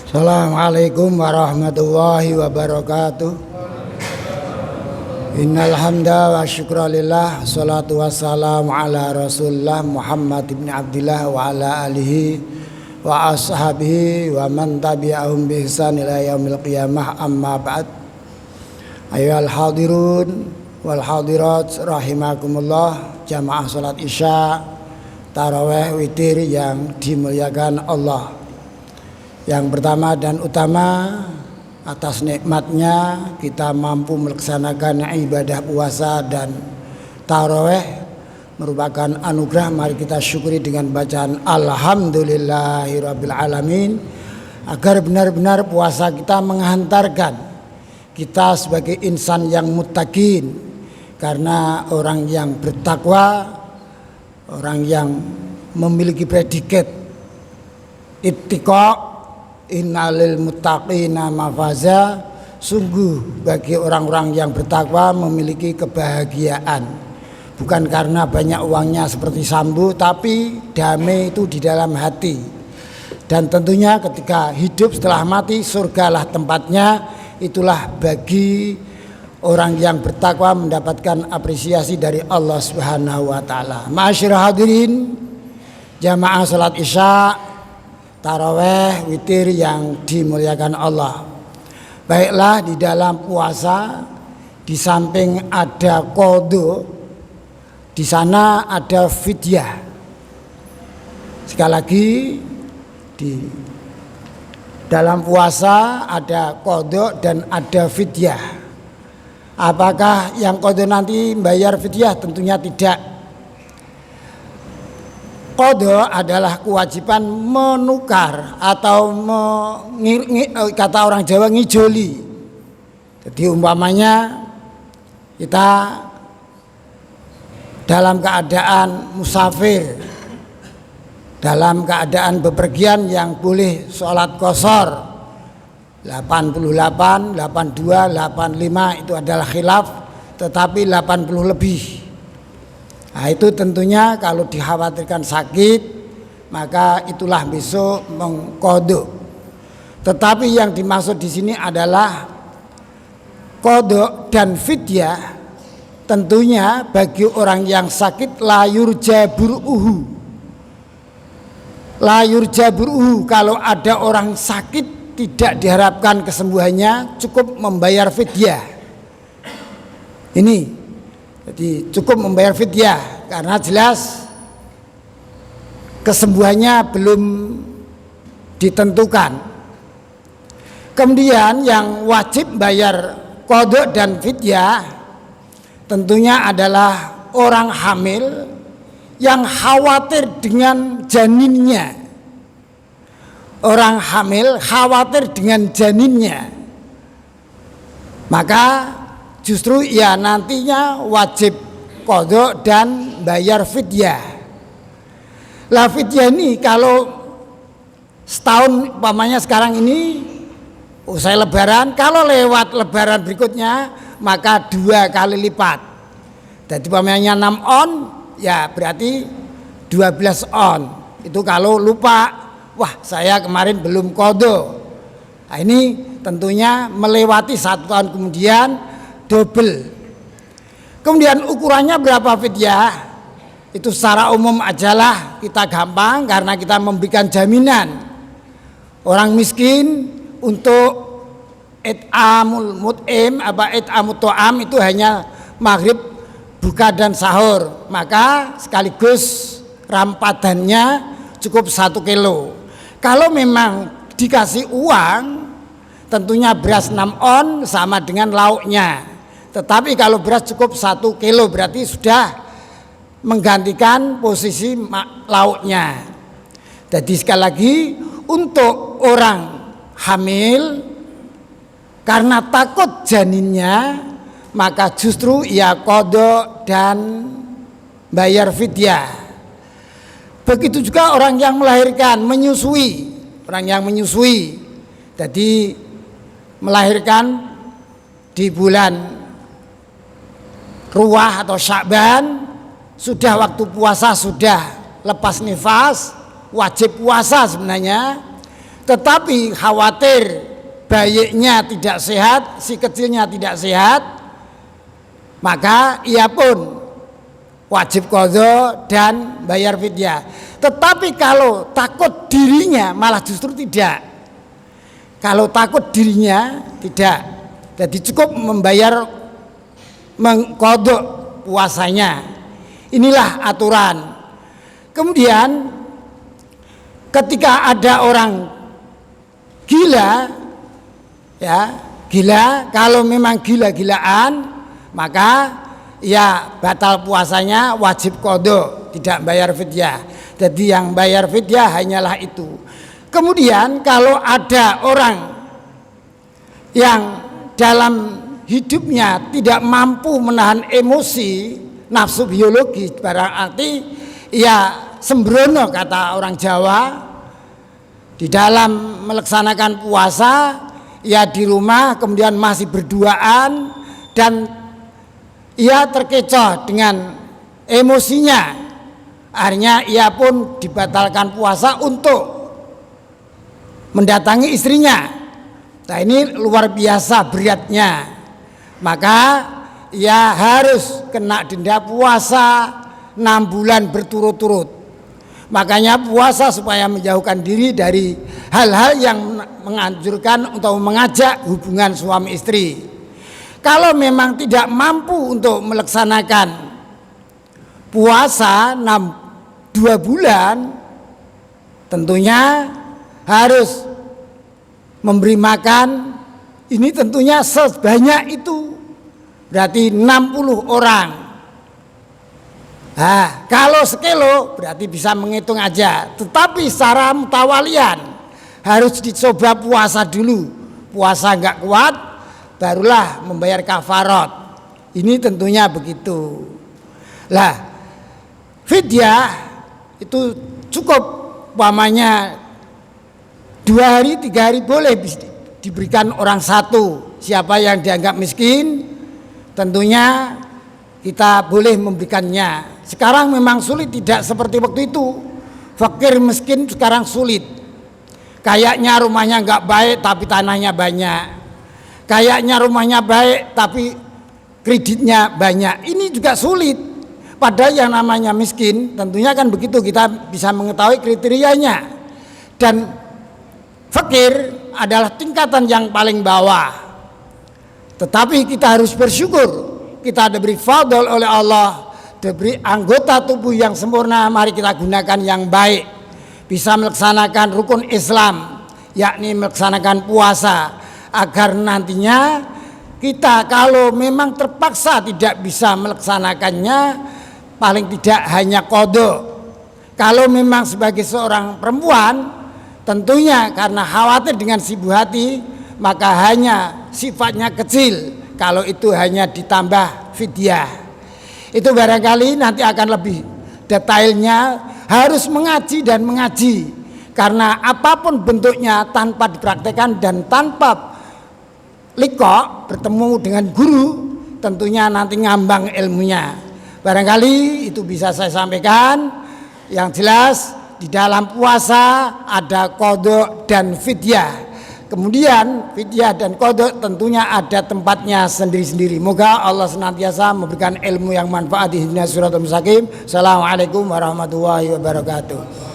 Assalamualaikum warahmatullahi wabarakatuh. Innal hamda wa syukra lillah, salatu wassalamu ala Rasulillah Muhammad ibn Abdillah wa ala alihi wa ashabihi wa man tabi'ahum bi ihsan ila yaumil qiyamah, amma ba'd. Ayyuhal hadirun wal hadirat rahimakumullah, jamaah salat Isya, tarawih, witir yang dimuliakan Allah. Yang pertama dan utama, atas nikmatnya kita mampu melaksanakan ibadah puasa dan tarawih merupakan anugerah. Mari kita syukuri dengan bacaan Alhamdulillahirabbil alamin, agar benar-benar puasa kita menghantarkan kita sebagai insan yang muttaqin. Karena orang yang bertakwa, orang yang memiliki predikat ittiqa, innalil muttaqina mafaza, sungguh bagi orang-orang yang bertakwa memiliki kebahagiaan. Bukan karena banyak uangnya seperti Sambo, tapi damai itu di dalam hati. Dan tentunya ketika hidup setelah mati, surgalah tempatnya. Itulah bagi orang yang bertakwa mendapatkan apresiasi dari Allah Subhanahu wa taala. Ma'asyiral hadirin, jamaah salat Isya, tarawih, witir yang dimuliakan Allah. Baiklah, di dalam puasa di samping ada qadha, di sana ada fidyah. Sekali lagi, di dalam puasa ada qadha dan ada fidyah. Apakah yang qadha nanti bayar fidyah? Tentunya tidak. Qadha adalah kewajiban menukar atau kata orang Jawa ngijoli. Jadi umpamanya kita dalam keadaan musafir, dalam keadaan bepergian yang boleh sholat qashar 88, 82, 85 itu adalah khilaf, tetapi 80 lebih. Nah, itu tentunya kalau dikhawatirkan sakit, maka itulah besok mengqadha. Tetapi yang dimaksud di sini adalah qadha dan fidyah. Tentunya bagi orang yang sakit la yurja bur'uhu. La yurja bur'uhu, kalau ada orang sakit tidak diharapkan kesembuhannya, cukup membayar fidyah. Ini, jadi cukup membayar fidyah karena jelas kesembuhannya belum ditentukan. Kemudian yang wajib bayar qadha dan fidyah tentunya adalah orang hamil yang khawatir dengan janinnya. Orang hamil khawatir dengan janinnya, maka justru ya nantinya wajib qadha dan bayar fidyah. Lah fidyah ini kalau setahun umpamanya sekarang ini usai lebaran, kalau lewat lebaran berikutnya maka 2 kali lipat. Jadi umpamanya 6 on, ya berarti 12 on. Itu kalau lupa, wah saya kemarin belum qadha. Nah, ini tentunya melewati 1 tahun kemudian double. Kemudian ukurannya berapa fidyah? Itu secara umum ajalah, kita gampang karena kita memberikan jaminan orang miskin untuk it'amul mut'im it'amut ta'am itu hanya maghrib, buka dan sahur, maka sekaligus rampadannya cukup 1 kilo. Kalau memang dikasih uang, tentunya beras 6 on sama dengan lauknya. Tetapi kalau beras cukup 1 kilo berarti sudah menggantikan posisi lauknya. Jadi sekali lagi, untuk orang hamil karena takut janinnya, maka justru ia qadha dan bayar fidyah. Begitu juga orang yang melahirkan, menyusui. Orang yang menyusui, jadi melahirkan di bulan Ruwah atau Sya'ban, sudah waktu puasa, sudah lepas nifas, wajib puasa sebenarnya. tetapi khawatir bayinya tidak sehat, si kecilnya tidak sehat, maka ia pun wajib qadha dan bayar fidyah. Tetapi kalau takut dirinya malah justru tidak. Kalau takut dirinya tidak, jadi cukup membayar mengqadha puasanya. Inilah aturan. Kemudian ketika ada orang gila, ya gila, kalau memang gila-gilaan maka ya batal puasanya, wajib qadha, tidak bayar fidyah. Jadi yang bayar fidyah hanyalah itu. Kemudian kalau ada orang yang dalam hidupnya tidak mampu menahan emosi, nafsu biologis, barang arti ya sembrono kata orang Jawa, di dalam melaksanakan puasa ya di rumah kemudian masih berduaan dan ia terkecoh dengan emosinya, akhirnya ia pun dibatalkan puasa untuk mendatangi istrinya. Nah ini luar biasa beratnya, maka ia harus kena denda puasa 6 bulan berturut-turut. Makanya puasa supaya menjauhkan diri dari hal-hal yang menganjurkan untuk mengajak hubungan suami istri. Kalau memang tidak mampu untuk melaksanakan puasa 2 bulan, tentunya harus memberi makan. Ini tentunya sebanyak itu, berarti 60 orang. Nah, kalau sekilo berarti bisa menghitung aja. Tetapi secara mutawalian harus dicoba puasa dulu. Puasa nggak kuat, barulah membayar kafarat. Ini tentunya begitu. Lah, fidyah itu cukup, umpamanya 2 hari 3 hari boleh diberikan orang satu. Siapa yang dianggap miskin, tentunya kita boleh memberikannya. Sekarang memang sulit, tidak seperti waktu itu. Fakir miskin sekarang sulit. Kayaknya rumahnya nggak baik tapi tanahnya banyak. Kayaknya rumahnya baik tapi kreditnya banyak. Ini juga sulit. Padahal yang namanya miskin tentunya kan begitu, kita bisa mengetahui kriterianya. Dan fakir adalah tingkatan yang paling bawah. Tetapi kita harus bersyukur, kita diberi fadl oleh Allah, diberi anggota tubuh yang sempurna. Mari kita gunakan yang baik, bisa melaksanakan rukun Islam, yakni melaksanakan puasa, agar nantinya kita kalau memang terpaksa tidak bisa melaksanakannya, paling tidak hanya qadha. Kalau memang sebagai seorang perempuan, tentunya karena khawatir dengan sibuk hati, maka hanya sifatnya kecil. Kalau itu hanya ditambah fidyah. Itu barangkali nanti akan lebih detailnya, harus mengaji dan mengaji. Karena apapun bentuknya tanpa dipraktekkan dan tanpa liqa, bertemu dengan guru, tentunya nanti ngambang ilmunya. Barangkali itu bisa saya sampaikan. Yang jelas di dalam puasa ada qadha dan fidyah. Kemudian fidyah dan qadha tentunya ada tempatnya sendiri-sendiri. Moga Allah senantiasa memberikan ilmu yang manfaat di dunia suratul mustaqim. Assalamualaikum warahmatullahi wabarakatuh.